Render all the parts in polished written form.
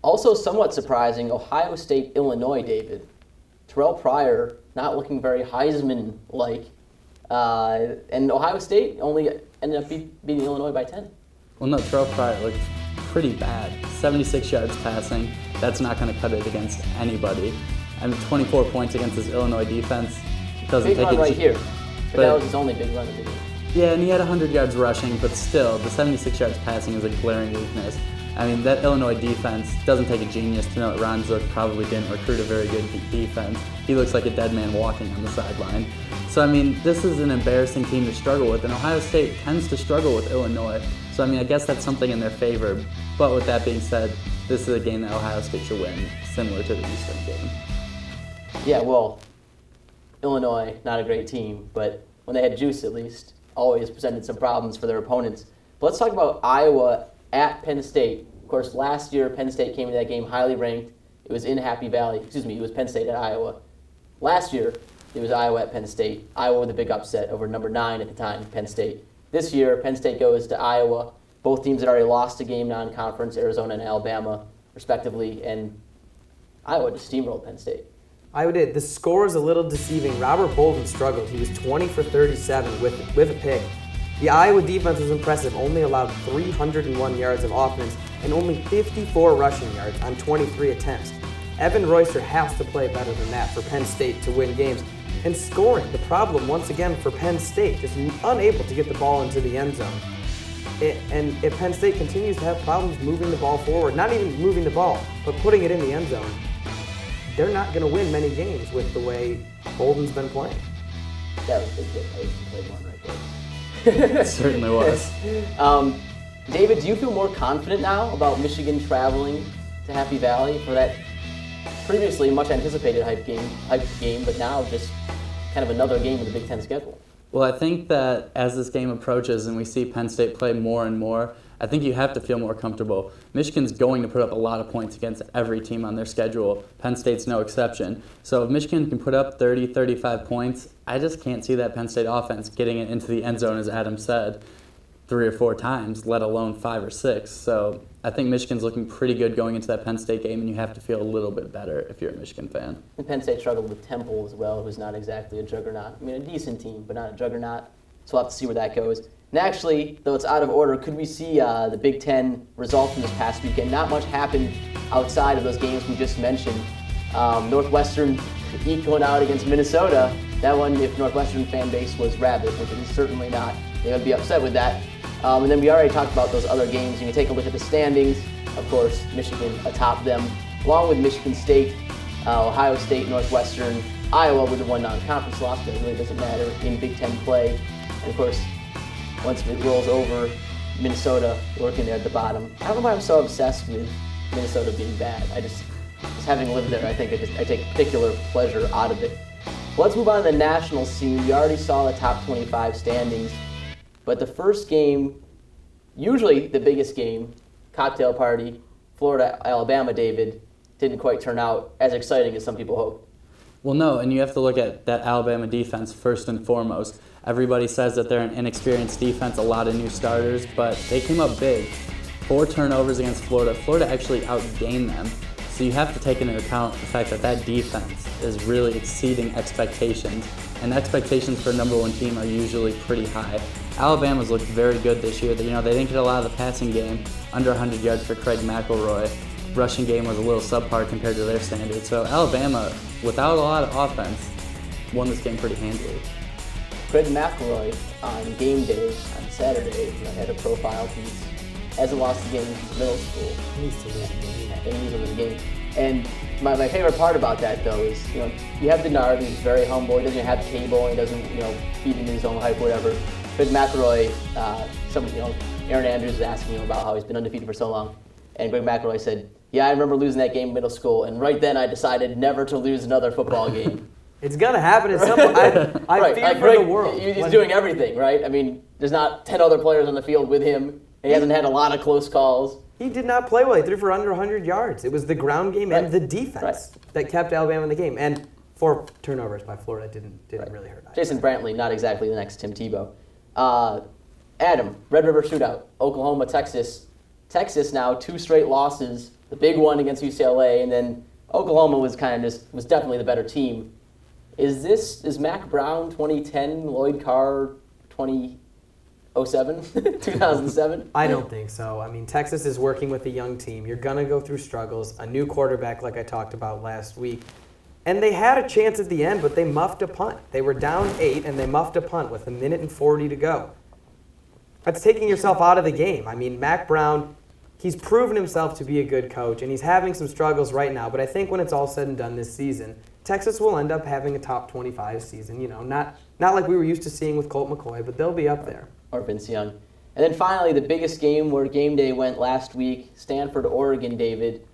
Also somewhat surprising, Ohio State, Illinois, David. Terrell Pryor not looking very Heisman-like. And Ohio State only ended up beating Illinois by 10. Well, no, Terrell Pryor looked pretty bad. 76 yards passing. That's not going to cut it against anybody. I mean, 24 points against this Illinois defense. Doesn't big take run it. right here. But that was his only big run of the game. Yeah, and he had 100 yards rushing, but still, the 76 yards passing is a glaring weakness. I mean, that Illinois defense doesn't take a genius to know that Ron Zook probably didn't recruit a very good defense. He looks like a dead man walking on the sideline. So, I mean, this is an embarrassing team to struggle with, and Ohio State tends to struggle with Illinois. So, I mean, I guess that's something in their favor. But with that being said, this is a game that Ohio State should win, similar to the Eastern game. Yeah, well, Illinois, not a great team, but when they had juice at least, always presented some problems for their opponents. But let's talk about Iowa at Penn State. Of course, last year, Penn State came into that game highly ranked. It was in Happy Valley. It was Penn State at Iowa. Last year, it was Iowa at Penn State. Iowa with a big upset over number 9 at the time, Penn State. This year, Penn State goes to Iowa. Both teams had already lost a game non-conference, Arizona and Alabama, respectively, and Iowa just steamrolled Penn State. Iowa did. The score is a little deceiving. Robert Bolden struggled. He was 20 for 37 with a pick. The Iowa defense was impressive, only allowed 301 yards of offense and only 54 rushing yards on 23 attempts. Evan Royster has to play better than that for Penn State to win games. And scoring, the problem once again for Penn State, just unable to get the ball into the end zone. And if Penn State continues to have problems moving the ball forward, not even moving the ball, but putting it in the end zone, they're not going to win many games with the way Bolden's been playing. That was a big hit. I played one right there. It certainly was. David, do you feel more confident now about Michigan traveling to Happy Valley for that previously much anticipated hype game, but now just kind of another game in the Big Ten schedule? Well, I think that as this game approaches and we see Penn State play more and more, I think you have to feel more comfortable. Michigan's going to put up a lot of points against every team on their schedule. Penn State's no exception. So if Michigan can put up 30, 35 points, I just can't see that Penn State offense getting it into the end zone, as Adam said, 3 or 4 times, let alone 5 or 6. So I think Michigan's looking pretty good going into that Penn State game, and you have to feel a little bit better if you're a Michigan fan. And Penn State struggled with Temple as well, who's not exactly a juggernaut. I mean, a decent team, but not a juggernaut. So we'll have to see where that goes. And actually, though it's out of order, could we see the Big Ten results from this past weekend? Not much happened outside of those games we just mentioned. Northwestern going out against Minnesota. That one, if Northwestern fan base was rabid, which it is certainly not, they're going to be upset with that. And then we already talked about those other games. You can take a look at the standings. Of course, Michigan atop them, along with Michigan State, Ohio State, Northwestern, Iowa with the one non-conference loss, but it really doesn't matter in Big Ten play. And of course, once it rolls over, Minnesota lurking there at the bottom. I don't know why I'm so obsessed with Minnesota being bad. Just having lived there, I think I take particular pleasure out of it. Well, let's move on to the national scene. We already saw the top 25 standings, but the first game, usually the biggest game, cocktail party, Florida-Alabama, David, didn't quite turn out as exciting as some people hoped. Well, no, and you have to look at that Alabama defense first and foremost. Everybody says that they're an inexperienced defense, a lot of new starters, but they came up big. 4 turnovers against Florida. Florida actually outgained them. So you have to take into account the fact that that defense is really exceeding expectations, and expectations for a number 1 team are usually pretty high. Alabama's looked very good this year. They didn't get a lot of the passing game, under 100 yards for Craig McElroy. Rushing game was a little subpar compared to their standards. So Alabama, without a lot of offense, won this game pretty handily. Craig McElroy on game day on Saturday had a profile piece. Hasn't lost a game since middle school. He needs to lose a game. He needs to lose a game. And my favorite part about that, though, is you have Denard, who's very humble. He doesn't have cable. He doesn't feed into his own hype, or whatever. Craig McElroy, Aaron Andrews is asking him about how he's been undefeated for so long, and Craig McElroy said, "Yeah, I remember losing that game in middle school, and right then I decided never to lose another football game." It's going to happen at some point. I right, fear for the world. He's doing everything, right? I mean, there's not 10 other players on the field with him. He hasn't had a lot of close calls. He did not play well. He threw for under 100 yards. It was the ground game and the defense that kept Alabama in the game. And 4 turnovers by Florida didn't really hurt. Jason Brantley, not exactly the next Tim Tebow. Adam, Red River Shootout, Oklahoma, Texas. Texas now 2 straight losses the big one against UCLA, and then Oklahoma was was definitely the better team. Is Mac Brown 2010, Lloyd Carr 2007, 2007? I don't think so. I mean, Texas is working with a young team. You're going to go through struggles, a new quarterback like I talked about last week. And they had a chance at the end, but they muffed a punt. They were down 8, and they muffed a punt with 1:40 to go. That's taking yourself out of the game. I mean, Mac Brown, he's proven himself to be a good coach, and he's having some struggles right now. But I think when it's all said and done this season, Texas will end up having a top 25 season. You know, not like we were used to seeing with Colt McCoy, but they'll be up there. Or Vince Young. And then finally, the biggest game where game day went last week, Stanford, Oregon, David.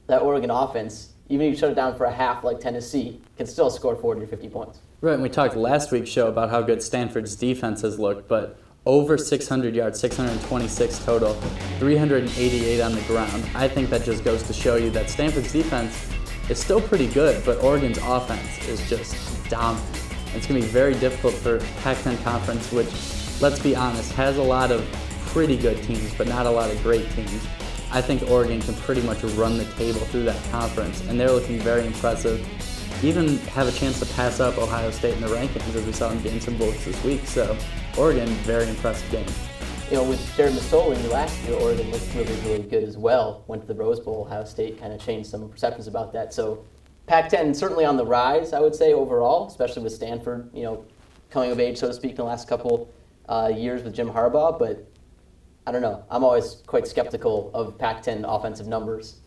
That Oregon offense, even if you shut it down for a half like Tennessee, can still score 40 or 50 points. Right, and we talked last week's show about how good Stanford's defense has looked, but over 600 yards, 626 total, 388 on the ground. I think that just goes to show you that Stanford's defense is still pretty good, but Oregon's offense is just dominant. It's going to be very difficult for Pac-10 Conference, which, let's be honest, has a lot of pretty good teams, but not a lot of great teams. I think Oregon can pretty much run the table through that conference, and they're looking very impressive. Even have a chance to pass up Ohio State in the rankings, as we saw in games and books this week. So, Oregon, very impressive game. You know, with Jared Masoli last year, Oregon looked really, really good as well. Went to the Rose Bowl. Ohio State kind of changed some perceptions about that. So, Pac-10 certainly on the rise, I would say, overall, especially with Stanford, you know, coming of age, so to speak, in the last couple years with Jim Harbaugh. But I don't know. I'm always quite skeptical of Pac-10 offensive numbers,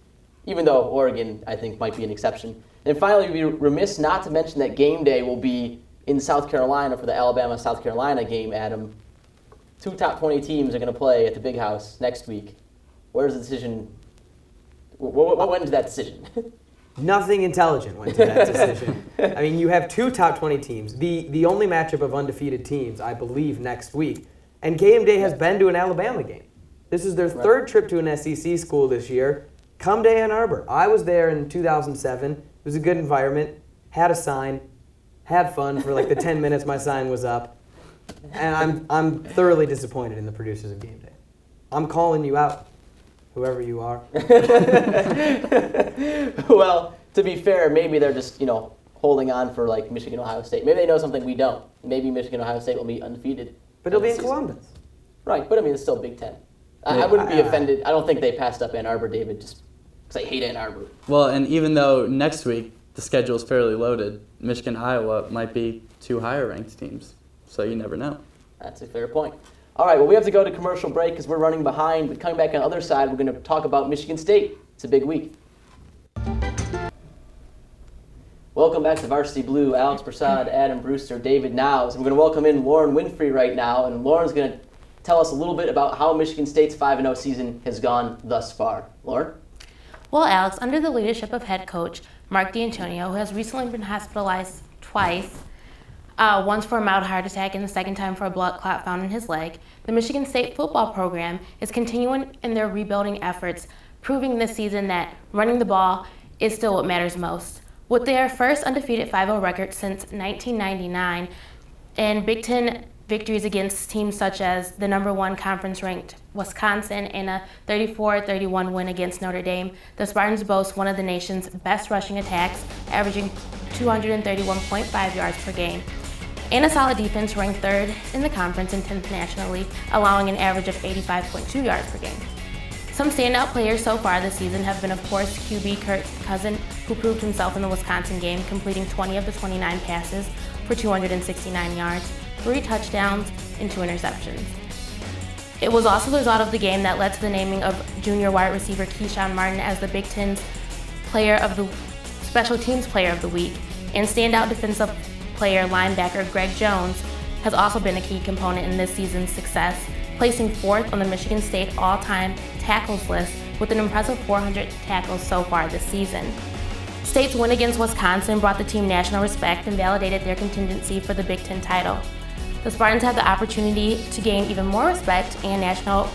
even though Oregon, I think, might be an exception. And finally, we'd be remiss not to mention that game day will be in South Carolina for the Alabama-South Carolina game, Adam. 2 top 20 teams are going to play at the Big House next week. Where's the decision? What went into that decision? Nothing intelligent went to that decision. I mean, you have 2 top 20 teams, the only matchup of undefeated teams, I believe, next week. And game day has been to an Alabama game. This is their third trip to an SEC school this year. Come to Ann Arbor. I was there in 2007. It was a good environment. Had a sign. Had fun for like the 10 minutes my sign was up. And I'm thoroughly disappointed in the producers of game day. I'm calling you out, whoever you are. Well, to be fair, maybe they're just, you know, holding on for like Michigan, Ohio State. Maybe they know something we don't. Maybe Michigan, Ohio State will be undefeated. But it'll be in Columbus. Right, but I mean, it's still Big Ten. I wouldn't be offended. I don't think they passed up Ann Arbor, David, just because I hate Ann Arbor. Well, and even though next week the schedule is fairly loaded, Michigan, Iowa might be 2 higher ranked teams. So you never know. That's a fair point. All right, well, we have to go to commercial break because we're running behind. But coming back on the other side, we're going to talk about Michigan State. It's a big week. Welcome back to Varsity Blue. Alex Prasad, Adam Brewster, David Nows. And we're going to welcome in Lauren Winfrey right now. And Lauren's going to tell us a litlittle bit about how Michigan State's 5-0 season has gone thus far. Lauren? Well, Alex, under the leadership of head coach Mark D'Antonio, who has recently been hospitalized twice, once for a mild heart attack and the second time for a blood clot found in his leg, the Michigan State football program is continuing in their rebuilding efforts, proving this season that running the ball is still what matters most. With their first undefeated 5-0 record since 1999 and Big Ten victories against teams such as the number 1 conference-ranked Wisconsin and a 34-31 win against Notre Dame, the Spartans boast one of the nation's best rushing attacks, averaging 231.5 yards per game, and a solid defense ranked 3rd in the conference and 10th nationally, allowing an average of 85.2 yards per game. Some standout players so far this season have been, of course, QB Kirk Cousins, who proved himself in the Wisconsin game, completing 20 of the 29 passes for 269 yards, 3 touchdowns, and 2 interceptions. It was also the result of the game that led to the naming of junior wide receiver Keyshawn Martin as the Big Ten's Special Teams Player of the Week, and standout defensive player linebacker Greg Jones has also been a key component in this season's success, placing 4th on the Michigan State all-time tackles list with an impressive 400 tackles so far this season. State's win against Wisconsin brought the team national respect and validated their contingency for the Big Ten title. The Spartans have the opportunity to gain even more respect and national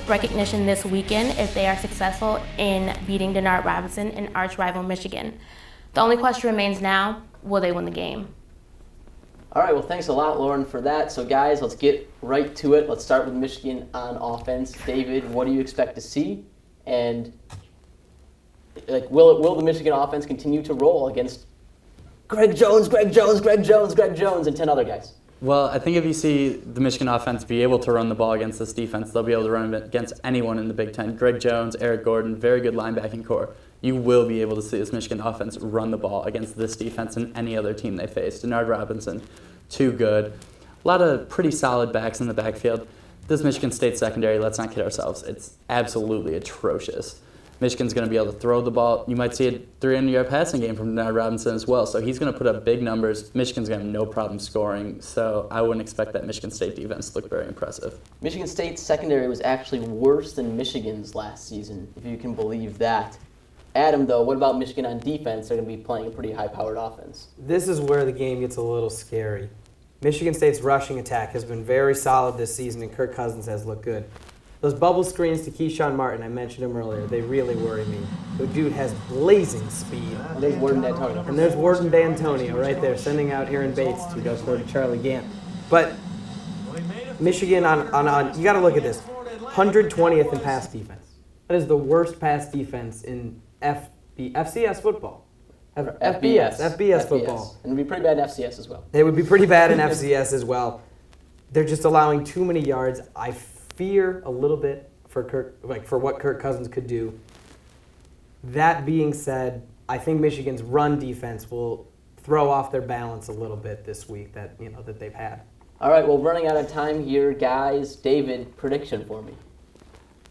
recognition this weekend if they are successful in beating Denard Robinson and arch-rival Michigan. The only question remains now, will they win the game? All right, well, thanks a lot, Lauren, for that. So, guys, let's get right to it. Let's start with Michigan on offense. David, what do you expect to see? And Like, will the Michigan offense continue to roll against Greg Jones, and 10 other guys? Well, I think if you see the Michigan offense be able to run the ball against this defense, they'll be able to run it against anyone in the Big Ten. Greg Jones, Eric Gordon, very good linebacking core. You will be able to see this Michigan offense run the ball against this defense and any other team they face. Denard Robinson, too good. A lot of pretty solid backs in the backfield. This Michigan State secondary, let's not kid ourselves, it's absolutely atrocious. Michigan's going to be able to throw the ball. You might see a 300-yard passing game from Denard Robinson as well. So he's going to put up big numbers. Michigan's going to have no problem scoring. So I wouldn't expect that Michigan State defense to look very impressive. Michigan State's secondary was actually worse than Michigan's last season, if you can believe that. Adam, though, what about Michigan on defense? They're going to be playing a pretty high-powered offense. This is where the game gets a little scary. Michigan State's rushing attack has been very solid this season, and Kirk Cousins has looked good. Those bubble screens to Keyshawn Martin, I mentioned him earlier, they really worry me. The dude has blazing speed. And there's Warden D'Antonio. And there's Warden D'Antonio right there, sending out Aaron Bates to go throw to Charlie Gant. But Michigan on you got to look at this, 120th in pass defense. That is the worst pass defense in FCS football. FBS football. And it would be pretty bad in FCS as well. They would be pretty bad in FCS as well. They're just allowing too many yards. I fear a little bit for what Kirk Cousins could do. That being said, I think Michigan's run defense will throw off their balance a little bit this week that they've had. All right, well, running out of time here, guys. David, prediction for me.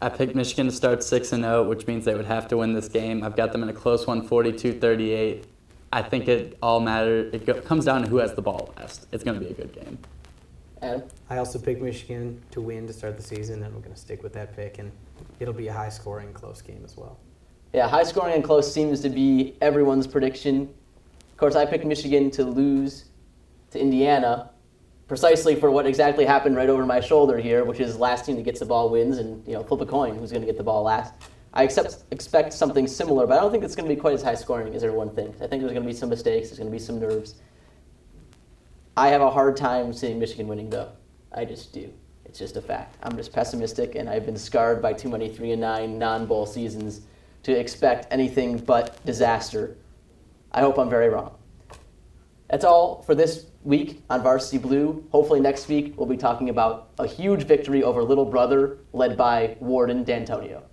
I picked Michigan to start 6-0, which means they would have to win this game. I've got them in a close one, 42-38. I think it all matters. It comes down to who has the ball last. It's going to be a good game. Adam? I also picked Michigan to win to start the season, and we're going to stick with that pick, and it'll be a high-scoring, close game as well. Yeah, high-scoring and close seems to be everyone's prediction. Of course, I picked Michigan to lose to Indiana, precisely for what exactly happened right over my shoulder here, which is last team that gets the ball wins, and flip a coin who's going to get the ball last. I expect something similar, but I don't think it's going to be quite as high-scoring as everyone thinks. I think there's going to be some mistakes, there's going to be some nerves. I have a hard time seeing Michigan winning, though. I just do. It's just a fact. I'm just pessimistic, and I've been scarred by too many 3-9 non-bowl seasons to expect anything but disaster. I hope I'm very wrong. That's all for this week on Varsity Blue. Hopefully next week we'll be talking about a huge victory over Little Brother led by Warden D'Antonio.